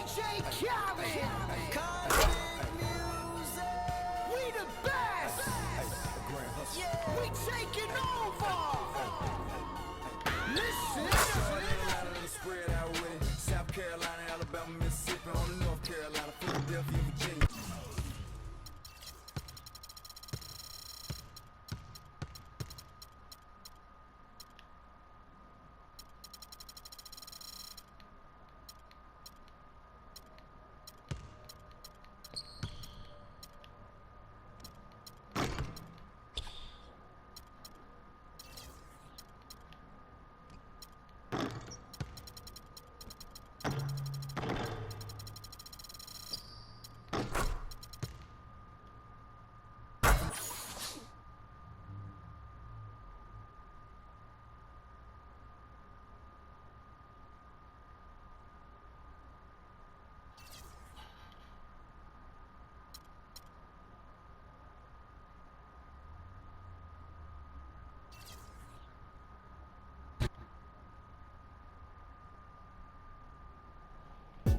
DJ Khaled. We the best. We taking over. Listen. Spread out with it. South Carolina, Alabama, Mississippi, on the North Carolina, Philadelphia, Virginia.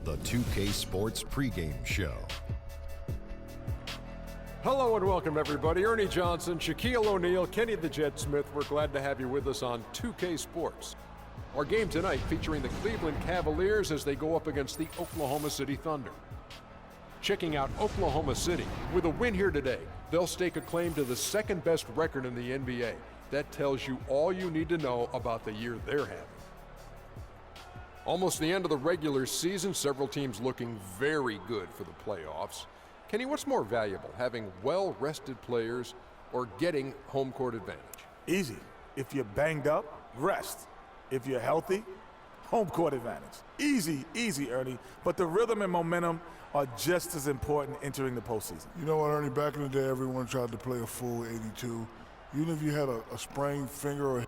The 2K Sports pregame show. Hello and welcome everybody. Ernie Johnson, Shaquille O'Neal, Kenny the Jet Smith. We're glad to have you with us on 2K Sports. Our game tonight featuring the Cleveland Cavaliers as they go up against the Oklahoma City Thunder. Checking out Oklahoma City. With a win here today, they'll stake a claim to the second best record in the NBA. That tells you all you need to know about the year they're having. Almost the end of the regular season, several teams looking very good for the playoffs. Kenny, what's more valuable, having well-rested players or getting home court advantage? Easy. If you're banged up, rest. If you're healthy, home court advantage. Easy, easy, Ernie. But the rhythm and momentum are just as important entering the postseason. You know what, Ernie? Back in the day, everyone tried to play a full 82. Even if you had a sprained finger or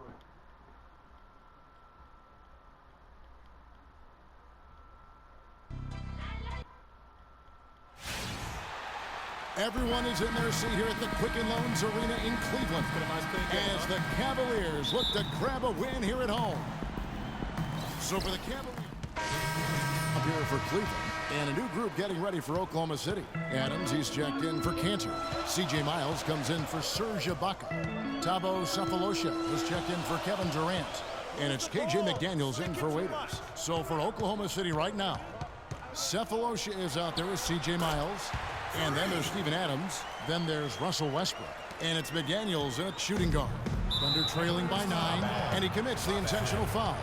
Everyone is in their seat here at the Quicken Loans Arena in Cleveland as the Cavaliers look to grab a win here at home. So for the Cavaliers, up here for Cleveland, and a new group getting ready for Oklahoma City. Adams, he's checked in for Cantor. C.J. Miles comes in for Serge Ibaka. Thabo Sefolosha is checked in for Kevin Durant. And it's K.J. McDaniels in for Waiters. So for Oklahoma City right now, Sefolosha is out there with C.J. Miles. And then there's Steven Adams. Then there's Russell Westbrook. And it's McDaniels at shooting guard. Thunder trailing by 9, and he commits the intentional foul.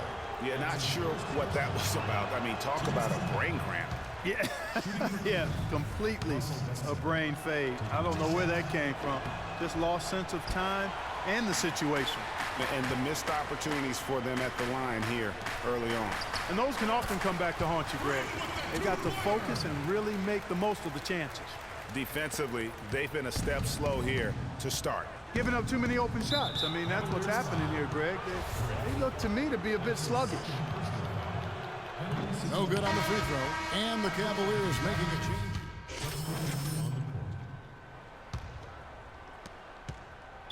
Yeah, not sure what that was about. I mean, talk about a brain cramp. Yeah, yeah, completely a brain fade. I don't know where that came from. Just lost sense of time and the situation. And the missed opportunities for them at the line here early on. And those can often come back to haunt you, Greg. They got to focus and really make the most of the chances. Defensively, they've been a step slow here to start. Giving up too many open shots. I mean, that's what's happening here, Greg. They look to me to be a bit sluggish. No good on the free throw, and the Cavaliers making a change.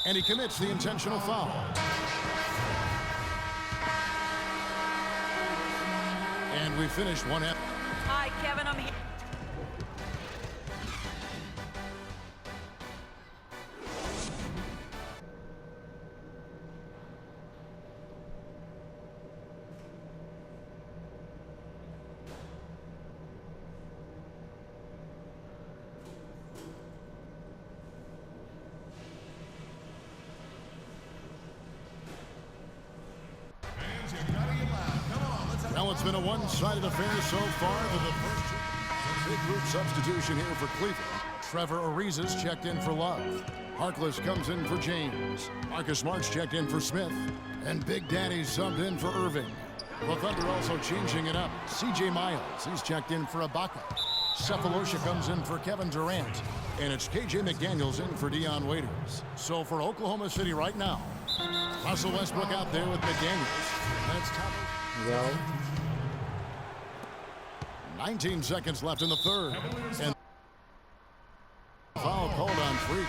And he commits the intentional foul. And we finished one half. Hi, Kevin, I'm here. Now it's been a one-sided affair so far for the first two. Big group substitution here for Cleveland. Trevor Ariza's checked in for Love. Harkless comes in for James. Marcus Smart's checked in for Smith. And Big Daddy subbed in for Irving. The Thunder also changing it up. C.J. Miles, he's checked in for Ibaka. Sefolosha comes in for Kevin Durant. And it's K.J. McDaniels in for Dion Waiters. So for Oklahoma City right now, Russell Westbrook out there with McDaniels. That's top. No. 19 seconds left in the third. And foul called on Freak.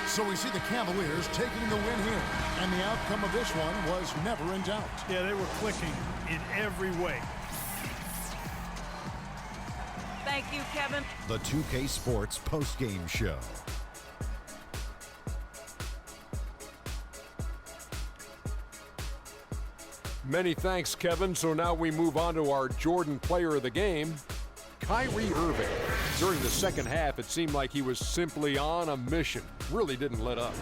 So we see the Cavaliers taking the win here. And the outcome of this one was never in doubt. Yeah, they were clicking in every way. Thank you, Kevin. The 2K Sports postgame show. Many thanks, Kevin. So now we move on to our Jordan player of the game, Kyrie Irving. During the second half, it seemed like he was simply on a mission. Really didn't let up.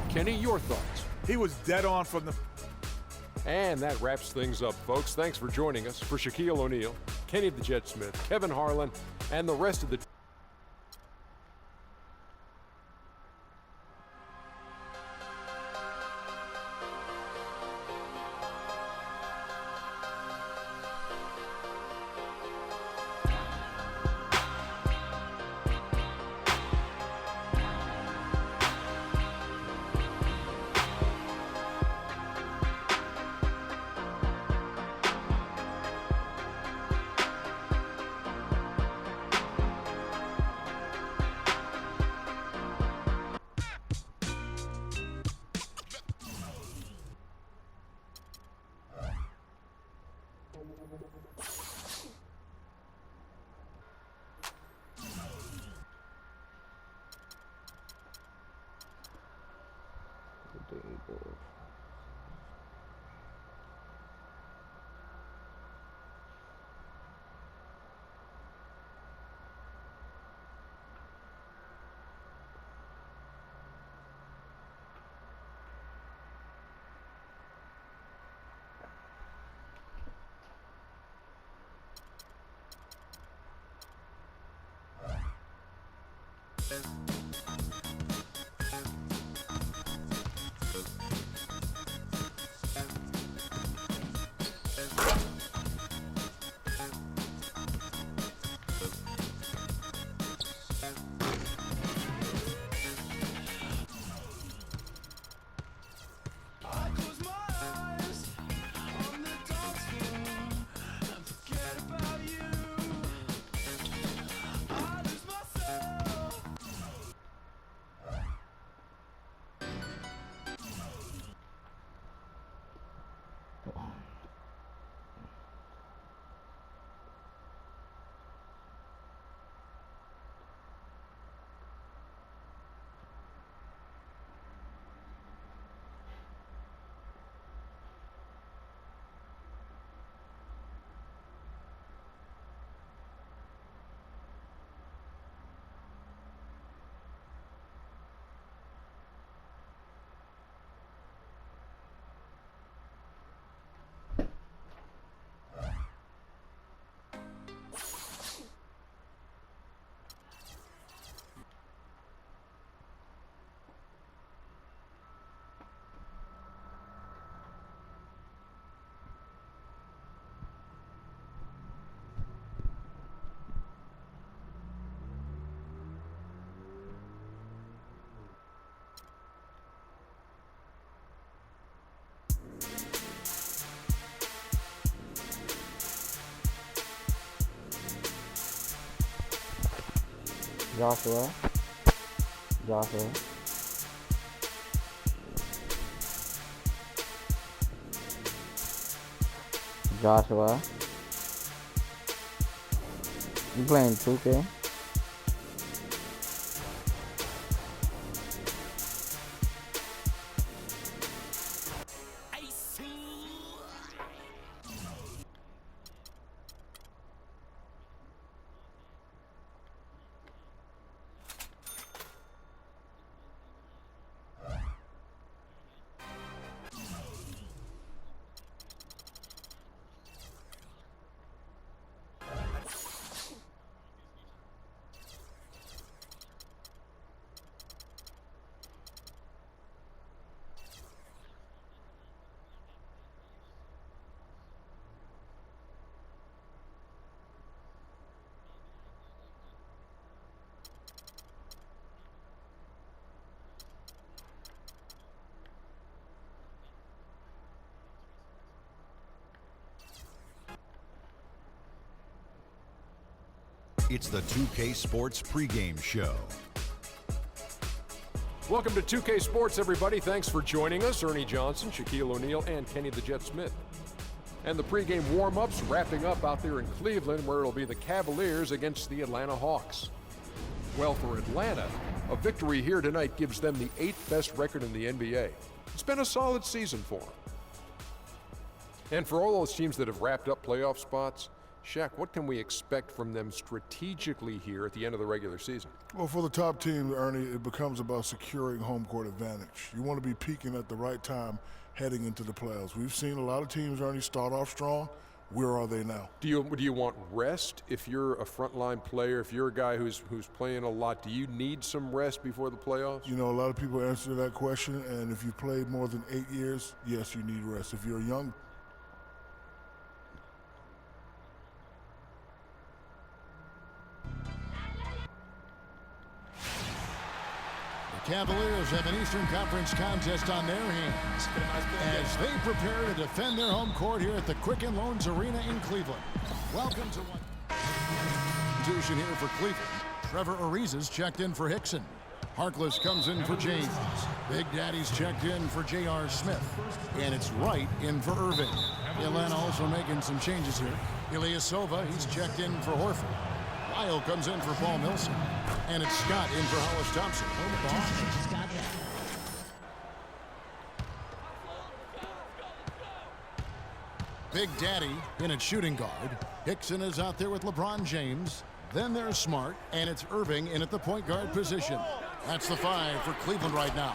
Kenny, your thoughts? He was dead on from the... And that wraps things up, folks. Thanks for joining us. For Shaquille O'Neal, Kenny the Jet Smith, Kevin Harlan, and the rest of the... Joshua, you playing 2K? It's the 2K Sports pregame show. Welcome to 2K Sports, everybody. Thanks for joining us. Ernie Johnson, Shaquille O'Neal, and Kenny the Jet Smith. And the pregame warm-ups wrapping up out there in Cleveland, where it'll be the Cavaliers against the Atlanta Hawks. Well, for Atlanta, a victory here tonight gives them the 8th best record in the NBA. It's been a solid season for them. And for all those teams that have wrapped up playoff spots, Shaq, what can we expect from them strategically here at the end of the regular season? Well, for the top team, Ernie, it becomes about securing home court advantage. You want to be peaking at the right time heading into the playoffs. We've seen a lot of teams, Ernie, start off strong. Where are they now? Do you want rest if you're a frontline player, if you're a guy who's playing a lot? Do you need some rest before the playoffs? You know, a lot of people answer that question, and if you played more than 8 years, yes, you need rest. If you're young, Cavaliers have an Eastern Conference contest on their hands as they prepare to defend their home court here at the Quicken Loans Arena in Cleveland. Welcome to one substitution here for Cleveland. Trevor Ariza's checked in for Hickson. Harkless comes in for James. Big Daddy's checked in for J.R. Smith. And it's Wright in for Irving. Atlanta also making some changes here. Ilyasova, he's checked in for Horford. Lyle comes in for Paul Millsap. And it's Scott in for Hollis Thompson. Big Daddy in at shooting guard. Hickson is out there with LeBron James. Then there's Smart, and it's Irving in at the point guard position. That's the 5 for Cleveland right now.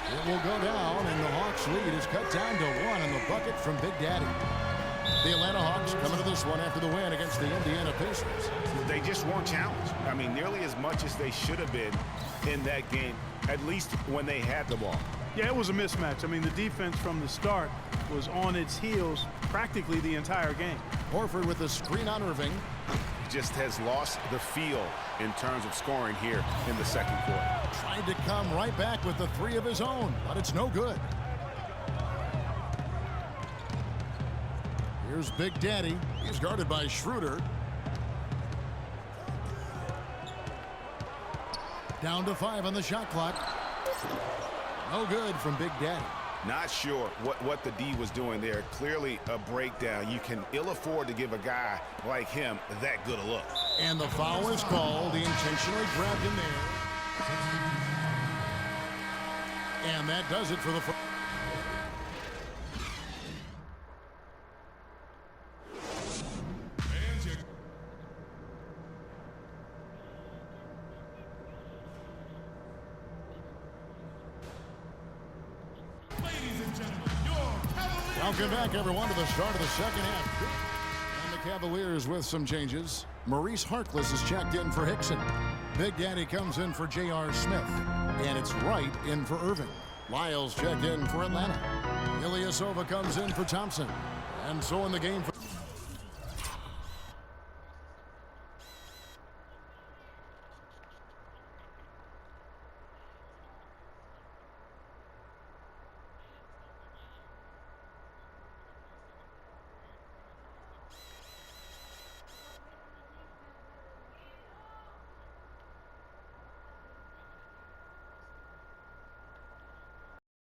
It will go down, and the Hawks' lead is cut down to 1 in the bucket from Big Daddy. The Atlanta Hawks coming to this one after the win against the Indiana Pacers. They just weren't challenged. I mean, nearly as much as they should have been in that game, at least when they had the ball. Yeah, it was a mismatch. I mean, the defense from the start was on its heels practically the entire game. Horford with the screen on Irving. Just has lost the feel in terms of scoring here in the second quarter. Tried to come right back with the 3 of his own, but it's no good. Here's Big Daddy. He's guarded by Schroeder. Down to 5 on the shot clock. No good from Big Daddy. Not sure what the D was doing there. Clearly a breakdown. You can ill afford to give a guy like him that good a look. And the foul is called. He intentionally grabbed him there. And that does it for the first. Welcome back, everyone, to the start of the second half. And the Cavaliers with some changes. Maurice Harkless is checked in for Hickson. Big Daddy comes in for J.R. Smith. And it's Wright in for Irving. Lyles checked in for Atlanta. Ilyasova comes in for Thompson. And so in the game for